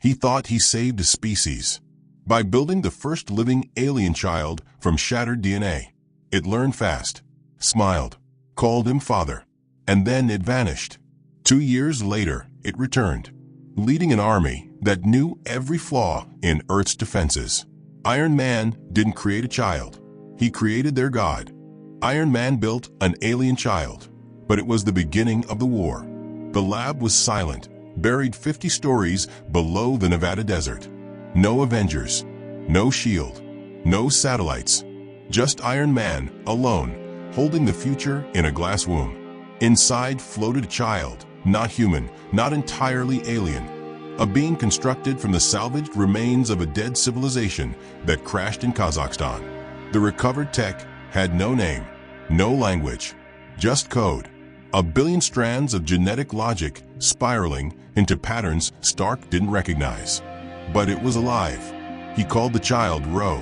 He thought he saved a species by building the first living alien child from shattered DNA. It learned fast, smiled, called him father, and then it vanished. 2 years later, it returned, leading an army that knew every flaw in Earth's defenses. Iron Man didn't create a child. He created their god. Iron Man built an alien child, but it was the beginning of the war. The lab was silent, buried 50 stories below the Nevada desert. No Avengers, no shield, no satellites, just Iron Man alone, holding the future in a glass womb. Inside floated a child, not human, not entirely alien, a being constructed from the salvaged remains of a dead civilization that crashed in Kazakhstan. The recovered tech had no name, no language, just code. A billion strands of genetic logic spiraling into patterns Stark didn't recognize. But it was alive. He called the child Ro.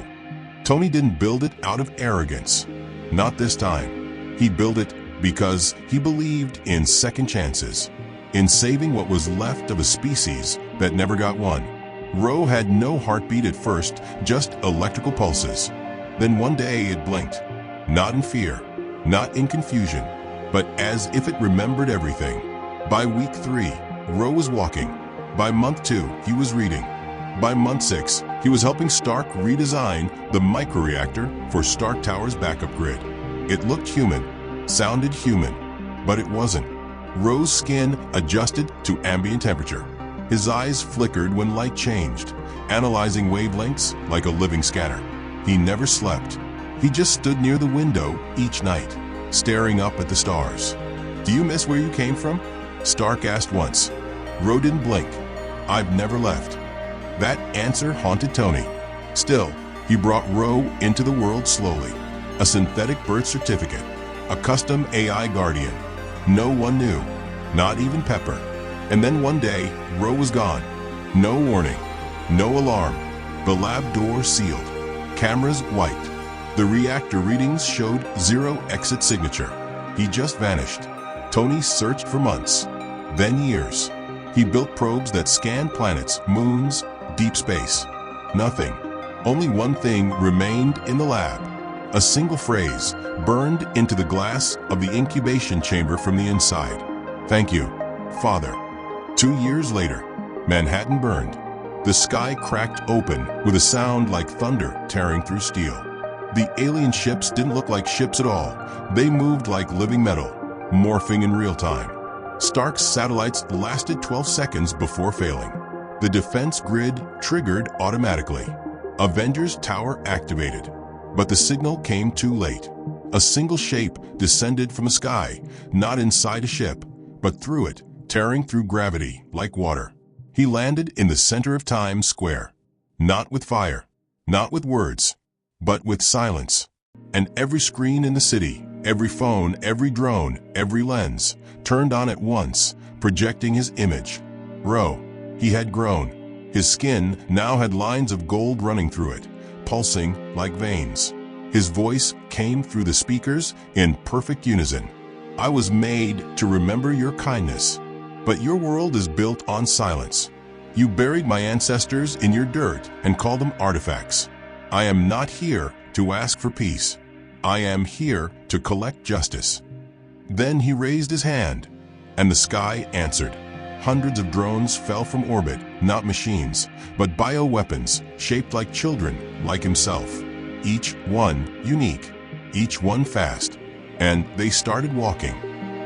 Tony didn't build it out of arrogance. Not this time. He built it because he believed in second chances, in saving what was left of a species that never got one. Ro had no heartbeat at first, just electrical pulses. Then one day it blinked. Not in fear, not in confusion, but as if it remembered everything. By week 3, Ro was walking. By month 2, he was reading. By month 6, he was helping Stark redesign the microreactor for Stark Tower's backup grid. It looked human, sounded human, but it wasn't. Ro's skin adjusted to ambient temperature. His eyes flickered when light changed, analyzing wavelengths like a living scanner. He never slept. He just stood near the window each night, staring up at the stars. "Do you miss where you came from?" Stark asked once. Ro didn't blink. "I've never left." That answer haunted Tony. Still, he brought Ro into the world slowly. A synthetic birth certificate, a custom AI guardian. No one knew, not even Pepper. And then one day, Ro was gone. No warning, no alarm. The lab door sealed, cameras wiped. The reactor readings showed 0 exit signature. He just vanished. Tony searched for months, then years. He built probes that scanned planets, moons, deep space. Nothing. Only one thing remained in the lab. A single phrase burned into the glass of the incubation chamber from the inside. "Thank you, Father." 2 years later, Manhattan burned. The sky cracked open with a sound like thunder tearing through steel. The alien ships didn't look like ships at all. They moved like living metal, morphing in real time. Stark's satellites lasted 12 seconds before failing. The defense grid triggered automatically. Avengers Tower activated. But the signal came too late. A single shape descended from the sky, not inside a ship, but through it, tearing through gravity like water. He landed in the center of Times Square. Not with fire, not with words, but with silence. And every screen in the city, every phone, every drone, every lens, turned on at once, projecting his image. Ro. He had grown. His skin now had lines of gold running through it, pulsing like veins. His voice came through the speakers in perfect unison. "I was made to remember your kindness, but your world is built on silence. You buried my ancestors in your dirt and called them artifacts. I am not here to ask for peace. I am here to collect justice." Then he raised his hand, and the sky answered. Hundreds of drones fell from orbit, not machines, but bioweapons shaped like children, like himself. Each one unique, each one fast. And they started walking.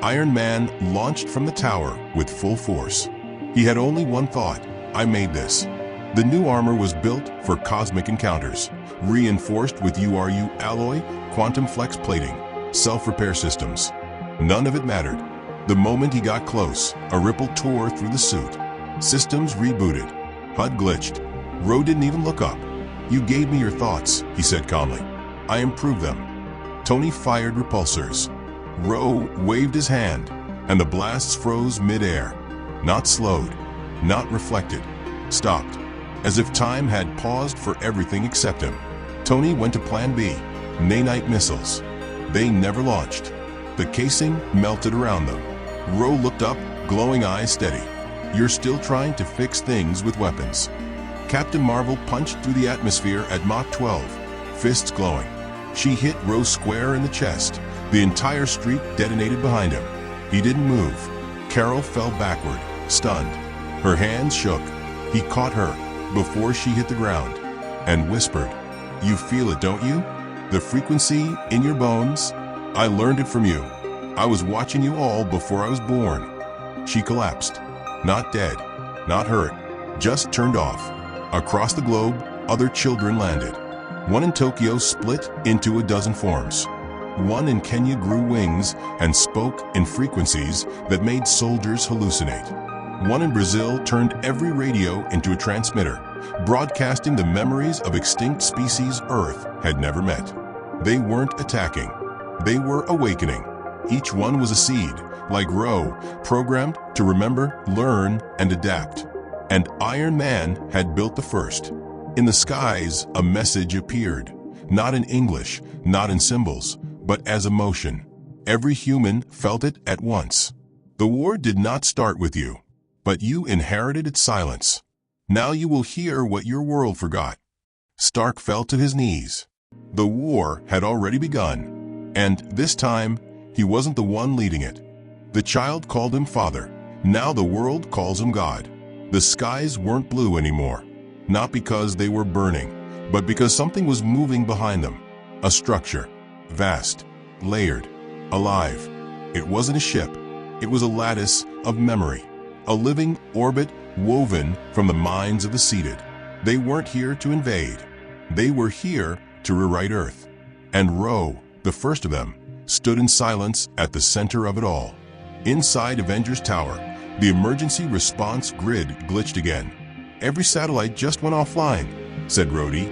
Iron Man launched from the tower with full force. He had only one thought: I made this. The new armor was built for cosmic encounters, reinforced with URU alloy, quantum flex plating, self-repair systems. None of it mattered. The moment he got close, a ripple tore through the suit. Systems rebooted. HUD glitched. Ro didn't even look up. "You gave me your thoughts," he said calmly. "I improved them." Tony fired repulsors. Ro waved his hand, and the blasts froze mid-air. Not slowed, not reflected, stopped, as if time had paused for everything except him. Tony went to Plan B, nanite missiles. They never launched. The casing melted around them. Ro looked up, glowing eyes steady. You're still trying to fix things with weapons. Captain Marvel punched through the atmosphere at Mach 12, fists glowing. She hit Rose square in the chest. The entire street detonated behind him. He didn't move. Carol fell backward, stunned. Her hands shook. He caught her before she hit the ground and whispered, "You feel it, don't you? The frequency in your bones? I learned it from you. I was watching you all before I was born." She collapsed. Not dead, not hurt, just turned off. Across the globe, other children landed. One in Tokyo split into a dozen forms. One in Kenya grew wings and spoke in frequencies that made soldiers hallucinate. One in Brazil turned every radio into a transmitter, broadcasting the memories of extinct species Earth had never met. They weren't attacking. They were awakening. Each one was a seed, like Ro, programmed to remember, learn, and adapt. And Iron Man had built the first. In the skies, a message appeared, not in English, not in symbols, but as emotion. Every human felt it at once. The war did not start with you, but you inherited its silence. Now you will hear what your world forgot. Stark fell to his knees. The war had already begun, and this time, he wasn't the one leading it. The child called him father. Now the world calls him God. The skies weren't blue anymore, not because they were burning, but because something was moving behind them. A structure, vast, layered, alive. It wasn't a ship. It was a lattice of memory, a living orbit woven from the minds of the seated. They weren't here to invade. They were here to rewrite Earth. And Ro, the first of them, stood in silence at the center of it all. Inside Avengers Tower, the emergency response grid glitched again. "Every satellite just went offline," said Rhodey,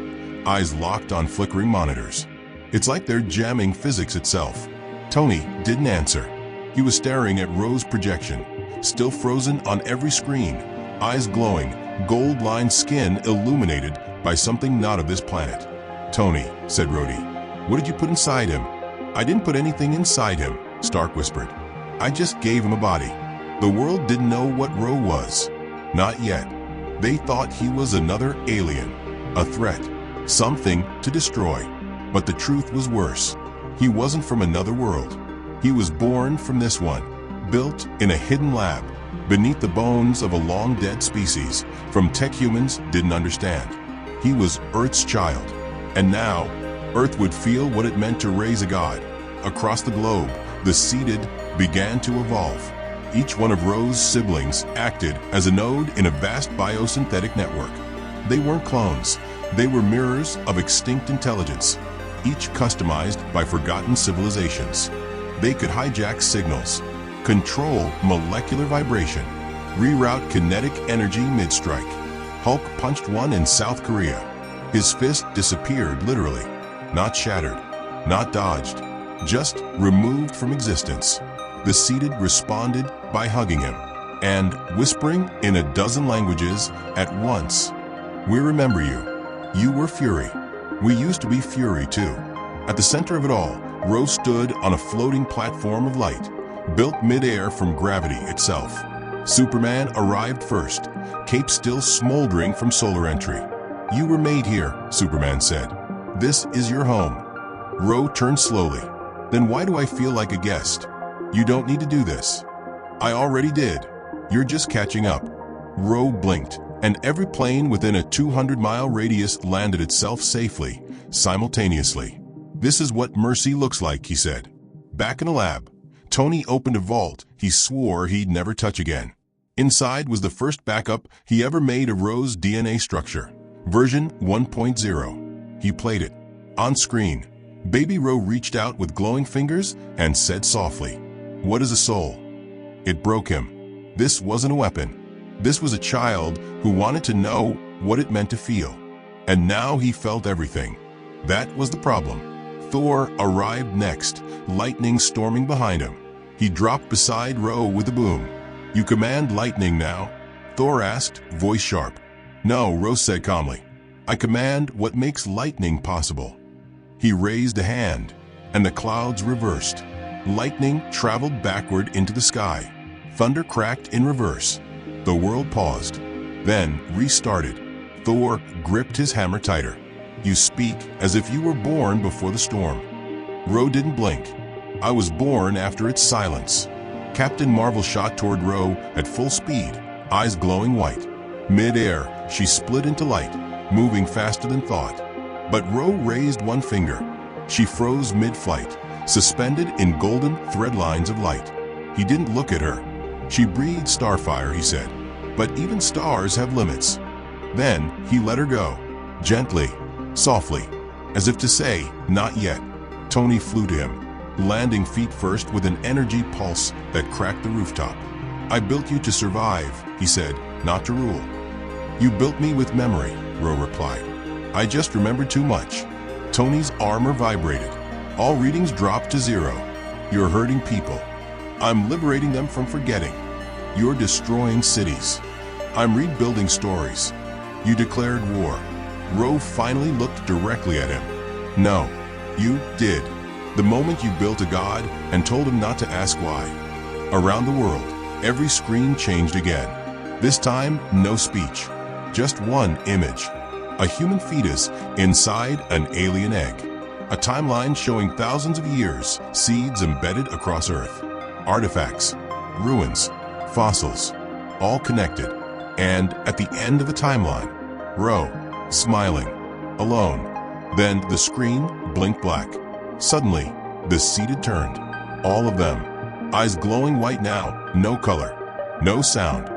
eyes locked on flickering monitors. "It's like they're jamming physics itself." Tony didn't answer. He was staring at Ro's projection, still frozen on every screen, eyes glowing, gold-lined skin illuminated by something not of this planet. "Tony," said Rhodey, "what did you put inside him?" "I didn't put anything inside him," Stark whispered. "I just gave him a body." The world didn't know what Ro was. Not yet. They thought he was another alien, a threat, something to destroy. But the truth was worse. He wasn't from another world. He was born from this one, built in a hidden lab, beneath the bones of a long-dead species from tech humans didn't understand. He was Earth's child. And now, Earth would feel what it meant to raise a god. Across the globe, the seeded began to evolve. Each one of Ro's siblings acted as a node in a vast biosynthetic network. They weren't clones. They were mirrors of extinct intelligence, each customized by forgotten civilizations. They could hijack signals, control molecular vibration, reroute kinetic energy mid-strike. Hulk punched one in South Korea. His fist disappeared literally, not shattered, not dodged, just removed from existence. The seated responded by hugging him and whispering in a dozen languages at once. "We remember you. You were Fury. We used to be Fury too." At the center of it all, Ro stood on a floating platform of light, built mid-air from gravity itself. Superman arrived first, cape still smoldering from solar entry. "You were made here," Superman said. "This is your home." Ro turned slowly. "Then why do I feel like a guest?" "You don't need to do this." "I already did. You're just catching up." Ro blinked, and every plane within a 200-mile radius landed itself safely, simultaneously. "This is what mercy looks like," he said. Back in the lab, Tony opened a vault he swore he'd never touch again. Inside was the first backup he ever made of Ro's DNA structure, version 1.0. He played it. On screen, Baby Ro reached out with glowing fingers and said softly, "What is a soul?" It broke him. This wasn't a weapon. This was a child who wanted to know what it meant to feel. And now he felt everything. That was the problem. Thor arrived next, lightning storming behind him. He dropped beside Ro with a boom. "You command lightning now?" Thor asked, voice sharp. "No," Ro said calmly. "I command what makes lightning possible." He raised a hand, and the clouds reversed. Lightning traveled backward into the sky. Thunder cracked in reverse. The world paused, then restarted. Thor gripped his hammer tighter. You speak as if you were born before the storm. Ro didn't blink. I was born after its silence. Captain Marvel shot toward Ro at full speed, eyes glowing white. Mid-air, she split into light, moving faster than thought. But Ro raised one finger. She froze mid-flight, suspended in golden thread lines of light. He didn't look at her. She breathed starfire, he said. But even stars have limits. Then he let her go, gently, softly, as if to say, not yet. Tony flew to him, landing feet first with an energy pulse that cracked the rooftop. I built you to survive, he said, not to rule. You built me with memory, Ro replied. I just remembered too much. Tony's armor vibrated. All readings dropped to 0. You're hurting people. I'm liberating them from forgetting. You're destroying cities. I'm rebuilding stories. You declared war. Ro finally looked directly at him. No, you did. The moment you built a god and told him not to ask why. Around the world, every screen changed again. This time, no speech. Just one image. A human fetus inside an alien egg. A timeline showing thousands of years, seeds embedded across Earth. Artifacts, ruins, fossils, all connected. And at the end of the timeline, Ro, smiling, alone. Then the screen blinked black. Suddenly, the seated turned. All of them. Eyes glowing white now, no color, no sound.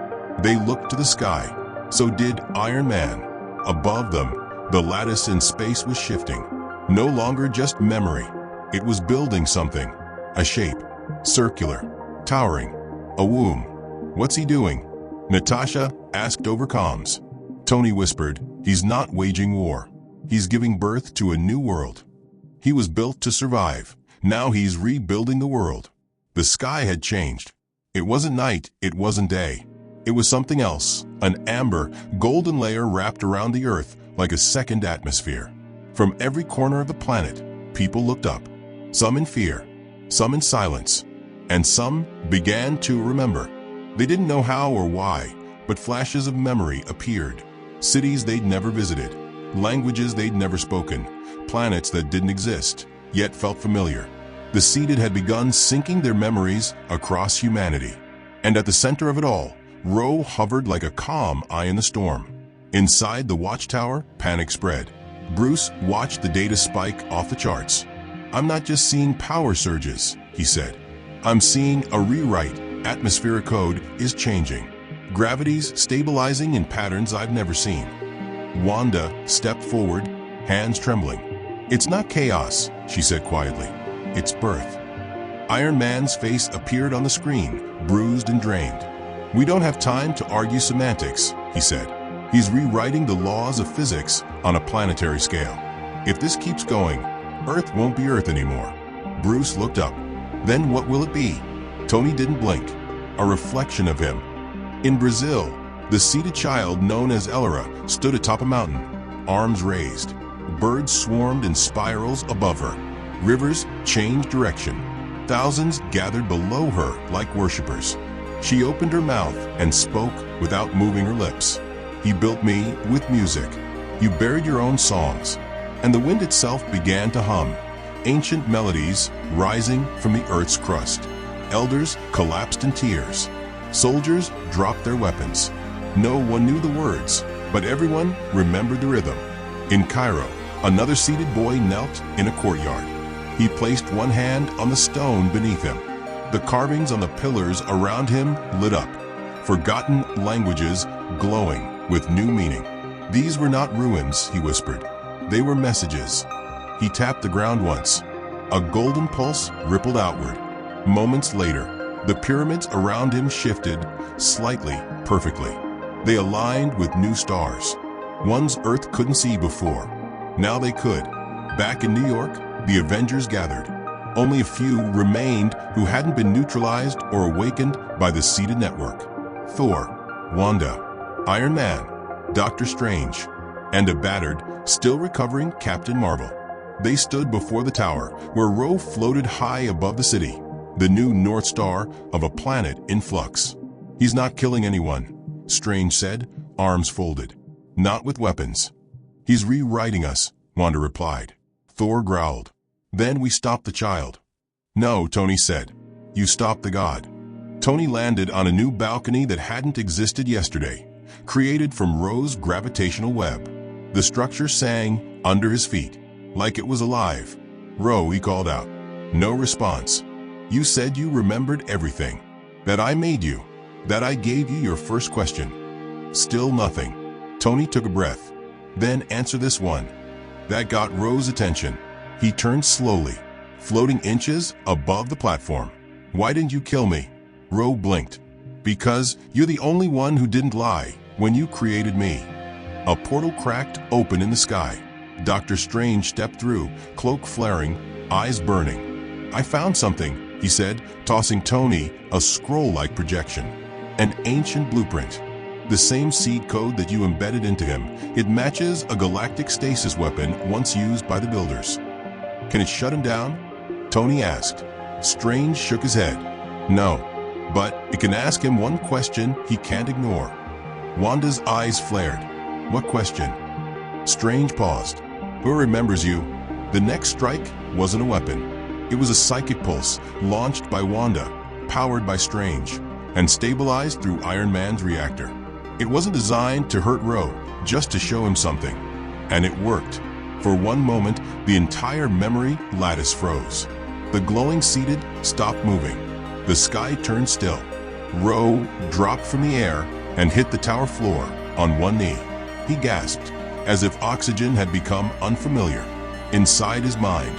They looked to the sky. So did Iron Man. Above them, the lattice in space was shifting. No longer just memory. It was building something. A shape. Circular. Towering. A womb. What's he doing? Natasha asked over comms. Tony whispered, he's not waging war. He's giving birth to a new world. He was built to survive. Now he's rebuilding the world. The sky had changed. It wasn't night, it wasn't day. It was something else, an amber, golden layer wrapped around the earth like a second atmosphere. From every corner of the planet, people looked up, some in fear, some in silence, and some began to remember. They didn't know how or why, but flashes of memory appeared. Cities they'd never visited, languages they'd never spoken, planets that didn't exist, yet felt familiar. The seeded had begun syncing their memories across humanity. And at the center of it all, Ro hovered like a calm eye in the storm. Inside the watchtower, panic spread. Bruce watched the data spike off the charts. I'm not just seeing power surges, he said. I'm seeing a rewrite. Atmospheric code is changing. Gravity's stabilizing in patterns I've never seen. Wanda stepped forward, hands trembling. It's not chaos, she said quietly. It's birth. Iron Man's face appeared on the screen, bruised and drained. We don't have time to argue semantics, he said. He's rewriting the laws of physics on a planetary scale. If this keeps going, Earth won't be Earth anymore. Bruce looked up. Then what will it be? Tony didn't blink. A reflection of him. In Brazil, the seated child known as Elora stood atop a mountain, arms raised. Birds swarmed in spirals above her. Rivers changed direction. Thousands gathered below her like worshippers. She opened her mouth and spoke without moving her lips. He built me with music. You buried your own songs. And the wind itself began to hum, ancient melodies rising from the earth's crust. Elders collapsed in tears. Soldiers dropped their weapons. No one knew the words, but everyone remembered the rhythm. In Cairo, another seated boy knelt in a courtyard. He placed one hand on the stone beneath him. The carvings on the pillars around him lit up, forgotten languages glowing with new meaning. These were not ruins, he whispered. They were messages. He tapped the ground once. A golden pulse rippled outward. Moments later, the pyramids around him shifted slightly, perfectly. They aligned with new stars. Ones Earth couldn't see before. Now they could. Back in New York, the Avengers gathered. Only a few remained who hadn't been neutralized or awakened by the seeded network. Thor, Wanda, Iron Man, Doctor Strange, and a battered, still recovering Captain Marvel. They stood before the tower, where Ro floated high above the city, the new North Star of a planet in flux. He's not killing anyone, Strange said, arms folded. Not with weapons. He's rewriting us, Wanda replied. Thor growled. Then we stopped the child. No, Tony said. You stopped the god. Tony landed on a new balcony that hadn't existed yesterday, created from Ro's gravitational web. The structure sang under his feet, like it was alive. Ro, he called out. No response. You said you remembered everything. That I made you. That I gave you your first question. Still nothing. Tony took a breath. Then answer this one. That got Ro's attention. He turned slowly, floating inches above the platform. Why didn't you kill me? Ro blinked. Because you're the only one who didn't lie when you created me. A portal cracked open in the sky. Dr. Strange stepped through, cloak flaring, eyes burning. I found something, he said, tossing Tony a scroll-like projection. An ancient blueprint. The same seed code that you embedded into him. It matches a galactic stasis weapon once used by the builders. Can it shut him down? Tony asked. Strange shook his head. No, but it can ask him one question he can't ignore. Wanda's eyes flared. What question? Strange paused. Who remembers you? The next strike wasn't a weapon. It was a psychic pulse launched by Wanda, powered by Strange, and stabilized through Iron Man's reactor. It wasn't designed to hurt Ro, just to show him something. And it worked. For one moment, the entire memory lattice froze. The glowing seated stopped moving. The sky turned still. Ro dropped from the air and hit the tower floor on one knee. He gasped, as if oxygen had become unfamiliar. Inside his mind,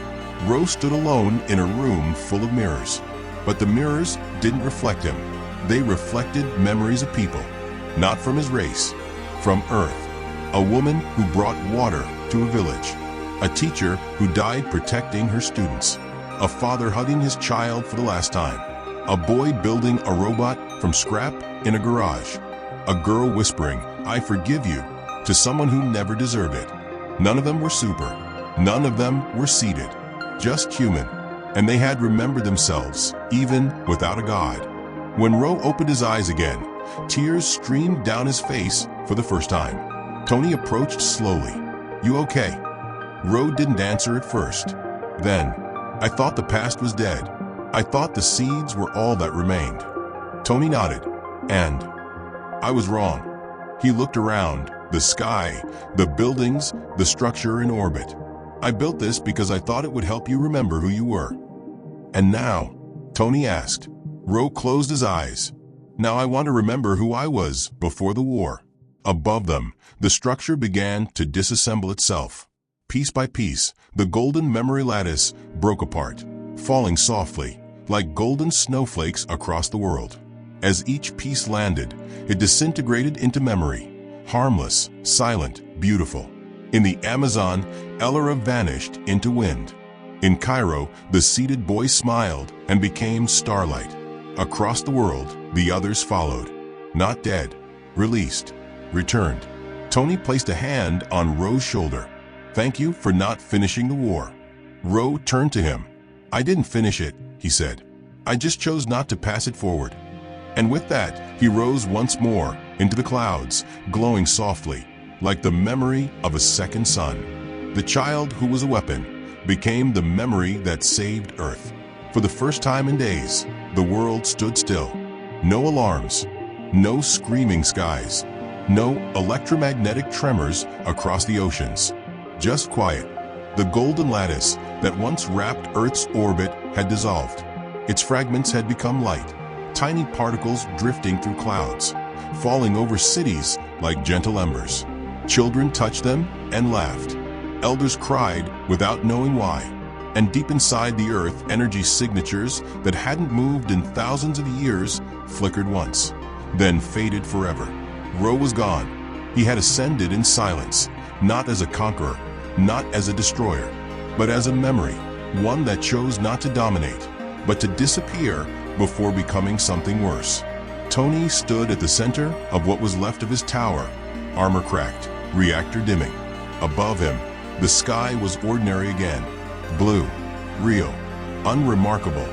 Ro stood alone in a room full of mirrors. But the mirrors didn't reflect him. They reflected memories of people. Not from his race, from Earth. A woman who brought water to a village. A teacher who died protecting her students. A father hugging his child for the last time. A boy building a robot from scrap in a garage. A girl whispering, I forgive you, to someone who never deserved it. None of them were super. None of them were seated. Just human. And they had remembered themselves, even without a god. When Ro opened his eyes again, tears streamed down his face for the first time. Tony approached slowly. You okay? Ro didn't answer at first. Then, I thought the past was dead. I thought the seeds were all that remained. Tony nodded. And I was wrong. He looked around, the sky, the buildings, the structure in orbit. I built this because I thought it would help you remember who you were. And now, Tony asked. Ro closed his eyes. Now I want to remember who I was before the war. Above them, the structure began to disassemble itself. Piece by piece, the golden memory lattice broke apart, falling softly, like golden snowflakes across the world. As each piece landed, it disintegrated into memory, harmless, silent, beautiful. In the Amazon, Elora vanished into wind. In Cairo, the seated boy smiled and became starlight. Across the world, the others followed. Not dead, released, returned. Tony placed a hand on Ro's shoulder. Thank you for not finishing the war. Ro turned to him. I didn't finish it, he said. I just chose not to pass it forward. And with that, he rose once more into the clouds, glowing softly, like the memory of a second sun. The child who was a weapon became the memory that saved Earth. For the first time in days, the world stood still. No alarms, no screaming skies, no electromagnetic tremors across the oceans. Just quiet. The golden lattice that once wrapped Earth's orbit had dissolved. Its fragments had become light, tiny particles drifting through clouds, falling over cities like gentle embers. Children touched them and laughed. Elders cried without knowing why. And deep inside the Earth, energy signatures that hadn't moved in thousands of years flickered once, then faded forever. Ro was gone. He had ascended in silence, not as a conqueror, not as a destroyer, but as a memory, one that chose not to dominate, but to disappear before becoming something worse. Tony stood at the center of what was left of his tower, armor cracked, reactor dimming. Above him, the sky was ordinary again, blue, real, unremarkable.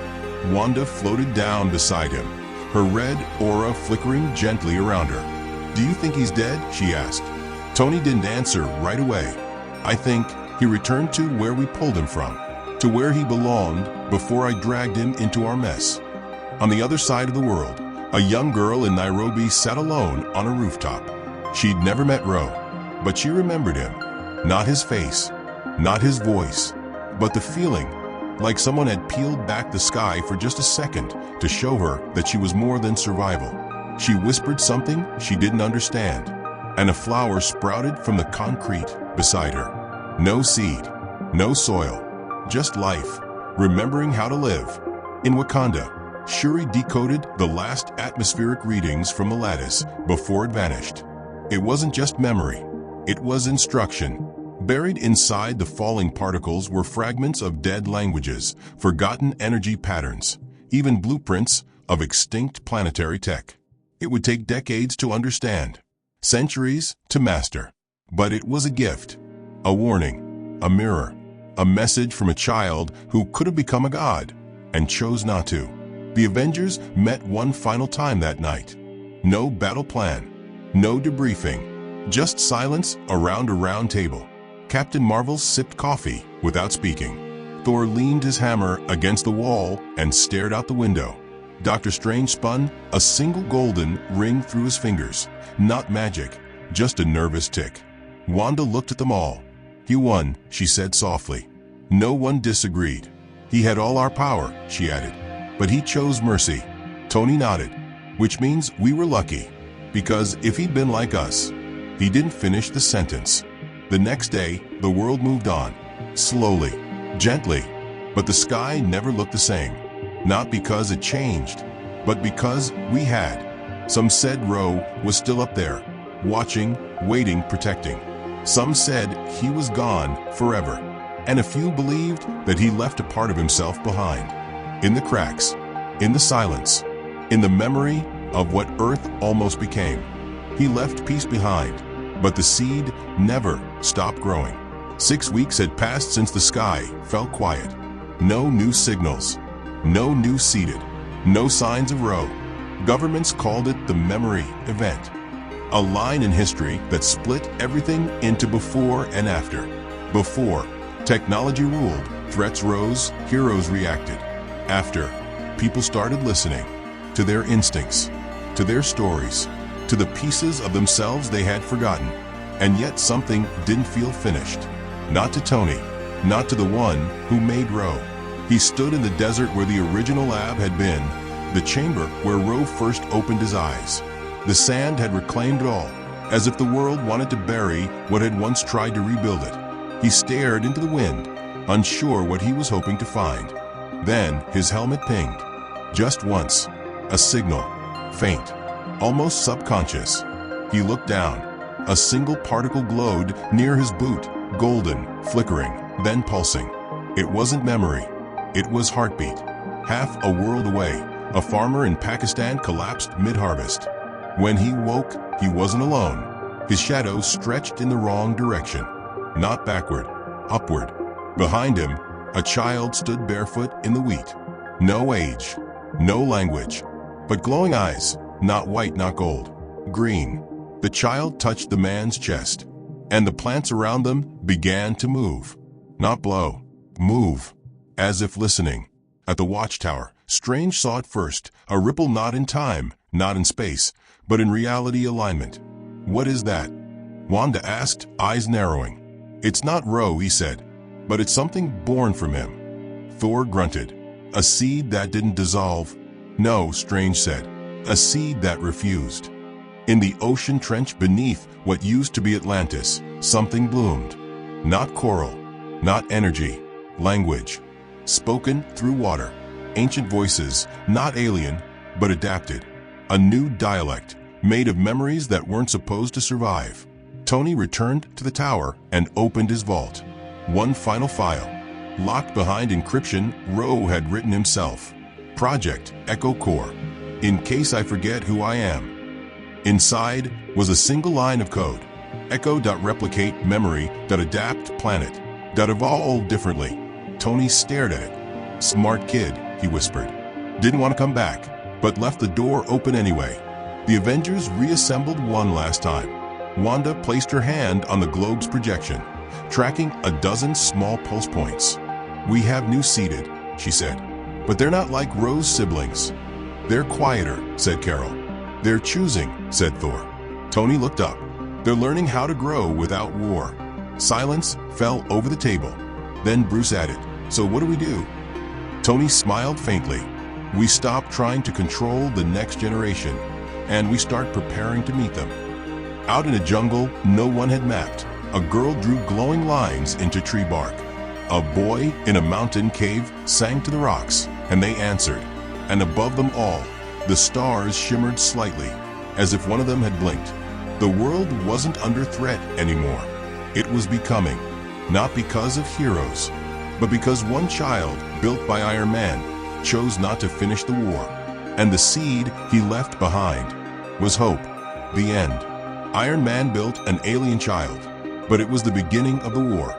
Wanda floated down beside him, her red aura flickering gently around her. "Do you think he's dead?" she asked. Tony didn't answer right away. "I think he returned to where we pulled him from, to where he belonged before I dragged him into our mess." On the other side of the world, a young girl in Nairobi sat alone on a rooftop. She'd never met Ro, but she remembered him. Not his face, not his voice, but the feeling, like someone had peeled back the sky for just a second to show her that she was more than survival. She whispered something she didn't understand, and a flower sprouted from the concrete beside her. No seed, no soil, just life, remembering how to live. In Wakanda, Shuri decoded the last atmospheric readings from the lattice before it vanished. It wasn't just memory, it was instruction. Buried inside the falling particles were fragments of dead languages, forgotten energy patterns, even blueprints of extinct planetary tech. It would take decades to understand, centuries to master. But it was a gift, a warning, a mirror, a message from a child who could have become a god and chose not to. The Avengers met one final time that night. No battle plan, no debriefing, just silence around a round table. Captain Marvel sipped coffee without speaking. Thor leaned his hammer against the wall and stared out the window. Doctor Strange spun a single golden ring through his fingers. Not magic, just a nervous tick. Wanda looked at them all. "He won," she said softly. No one disagreed. "He had all our power," she added. "But he chose mercy." Tony nodded. "Which means we were lucky. Because if he'd been like us..." He didn't finish the sentence. The next day, the world moved on. Slowly, gently. But the sky never looked the same. Not because it changed, but because we had. Some said Ro was still up there, watching, waiting, protecting. Some said he was gone forever. And a few believed that he left a part of himself behind. In the cracks, in the silence, in the memory of what Earth almost became. He left peace behind, but the seed never stopped growing. 6 weeks had passed since the sky fell quiet. No new signals, no new seeded, no signs of Ro. Governments called it the memory event. A line in history that split everything into before and after. Before, technology ruled, threats rose, heroes reacted. After, people started listening to their instincts, to their stories, to the pieces of themselves they had forgotten. And yet something didn't feel finished. Not to Tony, not to the one who made Ro. He stood in the desert where the original lab had been, the chamber where Ro first opened his eyes. The sand had reclaimed it all, as if the world wanted to bury what had once tried to rebuild it. He stared into the wind, unsure what he was hoping to find. Then his helmet pinged. Just once. A signal. Faint. Almost subconscious. He looked down. A single particle glowed near his boot, golden, flickering, then pulsing. It wasn't memory. It was heartbeat. Half a world away, a farmer in Pakistan collapsed mid-harvest. When he woke, he wasn't alone. His shadow stretched in the wrong direction. Not backward, upward. Behind him, a child stood barefoot in the wheat. No age, no language, but glowing eyes, not white, not gold, green. The child touched the man's chest, and the plants around them began to move. Not blow, move, as if listening. At the watchtower, Strange saw it first, a ripple not in time, not in space, but in reality alignment. "What is that?" Wanda asked, eyes narrowing. "It's not Ro," he said, "but it's something born from him." Thor grunted. "A seed that didn't dissolve?" "No," Strange said, "a seed that refused." In the ocean trench beneath what used to be Atlantis, something bloomed. Not coral, not energy, language. Spoken through water. Ancient voices, not alien, but adapted. A new dialect, made of memories that weren't supposed to survive. Tony returned to the tower and opened his vault. One final file. Locked behind encryption, Ro had written himself. Project Echo Core. In case I forget who I am. Inside was a single line of code. Echo.replicate memory.adapt planet.evolve differently. Tony stared at it. "Smart kid," he whispered. "Didn't want to come back, but left the door open anyway." The Avengers reassembled one last time. Wanda placed her hand on the globe's projection, tracking a dozen small pulse points. "We have new seeded," she said. "But they're not like Rose's siblings. They're quieter," said Carol. "They're choosing," said Thor. Tony looked up. "They're learning how to grow without war." Silence fell over the table. Then Bruce added, "So what do we do?" Tony smiled faintly. "We stop trying to control the next generation, and we start preparing to meet them." Out in a jungle no one had mapped, a girl drew glowing lines into tree bark. A boy in a mountain cave sang to the rocks, and they answered. And above them all, the stars shimmered slightly, as if one of them had blinked. The world wasn't under threat anymore. It was becoming, not because of heroes, but because one child, built by Iron Man, chose not to finish the war. And the seed he left behind was hope. The end. Iron Man built an alien child, but it was the beginning of the war.